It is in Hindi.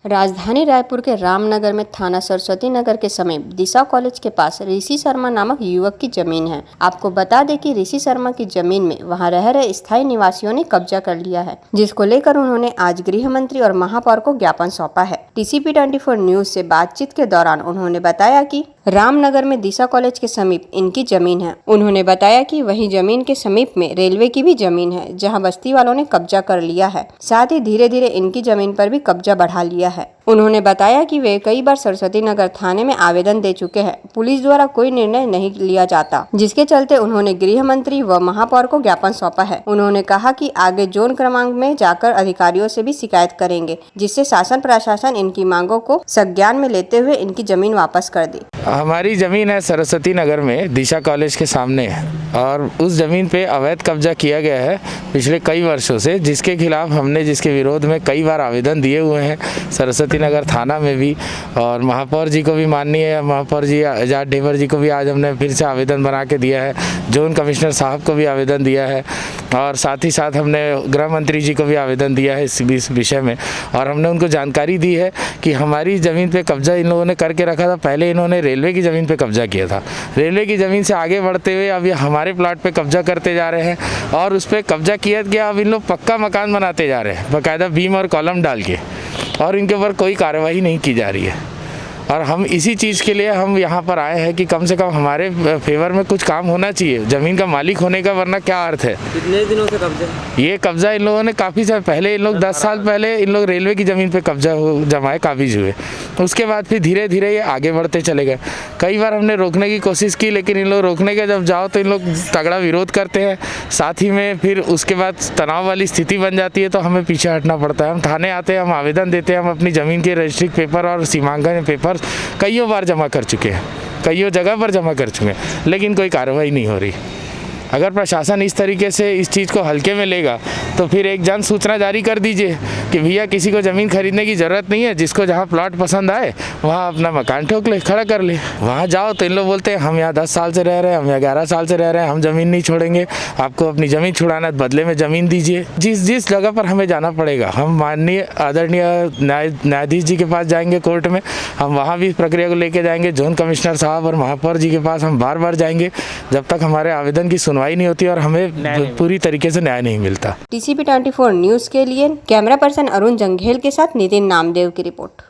राजधानी रायपुर के रामनगर में थाना सरस्वती नगर के समीप दिशा कॉलेज के पास ऋषि शर्मा नामक युवक की जमीन है। आपको बता दें कि ऋषि शर्मा की जमीन में वहां रह रहे स्थायी निवासियों ने कब्जा कर लिया है, जिसको लेकर उन्होंने आज गृह मंत्री और महापौर को ज्ञापन सौंपा है। TCP 24 न्यूज से बातचीत के दौरान उन्होंने बताया कि रामनगर में दिशा कॉलेज के समीप इनकी जमीन है। उन्होंने बताया कि वही जमीन के समीप में रेलवे की भी जमीन है, जहां बस्ती वालों ने कब्जा कर लिया है। साथ ही धीरे धीरे इनकी जमीन पर भी कब्जा बढ़ा लिया है। उन्होंने बताया कि वे कई बार सरस्वती नगर थाने में आवेदन दे चुके हैं, पुलिस द्वारा कोई निर्णय नहीं लिया जाता, जिसके चलते उन्होंने गृह मंत्री व महापौर को ज्ञापन सौंपा है। उन्होंने कहा कि आगे जोन क्रमांक में जाकर अधिकारियों से भी शिकायत करेंगे, जिससे शासन प्रशासन इनकी मांगों को संज्ञान में लेते हुए इनकी जमीन वापस कर दे। हमारी ज़मीन है सरस्वती नगर में दिशा कॉलेज के सामने और उस ज़मीन पे अवैध कब्जा किया गया है पिछले कई वर्षों से, जिसके खिलाफ हमने जिसके विरोध में कई बार आवेदन दिए हुए हैं सरस्वती नगर थाना में भी, और महापौर जी को भी माननीय महापौर जी आजाद ढेबर जी को भी आज हमने फिर से आवेदन बना के दिया है, जोन कमिश्नर साहब को भी आवेदन दिया है और साथ ही साथ हमने गृह मंत्री जी को भी आवेदन दिया है इस विषय में। और हमने उनको जानकारी दी है कि हमारी ज़मीन पे कब्जा इन लोगों ने करके रखा था। पहले इन्होंने रेलवे की ज़मीन पे कब्जा किया था, रेलवे की ज़मीन से आगे बढ़ते हुए अब ये हमारे प्लाट पे कब्जा करते जा रहे हैं और उस पर कब्जा किया गया। अब इन लोग पक्का मकान बनाते जा रहे हैं बाकायदा बीम और कॉलम डाल के, और इनके ऊपर कोई कार्रवाई नहीं की जा रही है। और हम इसी चीज़ के लिए हम यहाँ पर आए हैं कि कम से कम हमारे फेवर में कुछ काम होना चाहिए ज़मीन का मालिक होने का, वरना क्या अर्थ है। कितने दिनों से कब्जा? ये कब्जा इन लोगों ने काफ़ी समय पहले, इन लोग 10 साल पहले इन लोग रेलवे की ज़मीन पे कब्जा जमाए काबिज हुए, उसके बाद फिर धीरे धीरे ये आगे बढ़ते चले गए। कई बार हमने रोकने की कोशिश की, लेकिन इन लोग रोकने के जब जाओ तो इन लोग तगड़ा विरोध करते हैं। साथ ही में फिर उसके बाद तनाव वाली स्थिति बन जाती है तो हमें पीछे हटना पड़ता है। हम थाने आते हैं, हम आवेदन देते हैं, हम अपनी ज़मीन के रजिस्ट्री पेपर और सीमांकन पेपर कईयों बार जमा कर चुके हैं, कईयों जगह पर जमा कर चुके हैं, लेकिन कोई कार्रवाई नहीं हो रही। अगर प्रशासन इस तरीके से इस चीज़ को हल्के में लेगा तो फिर एक जन सूचना जारी कर दीजिए कि भैया किसी को ज़मीन खरीदने की ज़रूरत नहीं है, जिसको जहाँ प्लॉट पसंद आए वहाँ अपना मकान ठोक ले, खड़ा कर ले। वहाँ जाओ तो इन लोग बोलते हैं हम यहाँ 10 साल से रह रहे हैं, हम यहाँ 11 साल से रह रहे हैं, हम ज़मीन नहीं छोड़ेंगे, आपको अपनी ज़मीन छुड़ाना है, बदले में ज़मीन दीजिए। जिस जगह पर हमें जाना पड़ेगा, हम माननीय आदरणीय न्यायाधीश जी के पास जाएंगे कोर्ट में, हम वहाँ भी प्रक्रिया को लेके जाएंगे। जोन कमिश्नर साहब और महापौर जी के पास हम बार बार जाएंगे जब तक हमारे आवेदन की सुनवाई नहीं होती और हमें पूरी तरीके से न्याय नहीं मिलता। TCP 24 न्यूज के लिए कैमरा पर्सन अरुण जंघेल के साथ नितिन नामदेव की रिपोर्ट।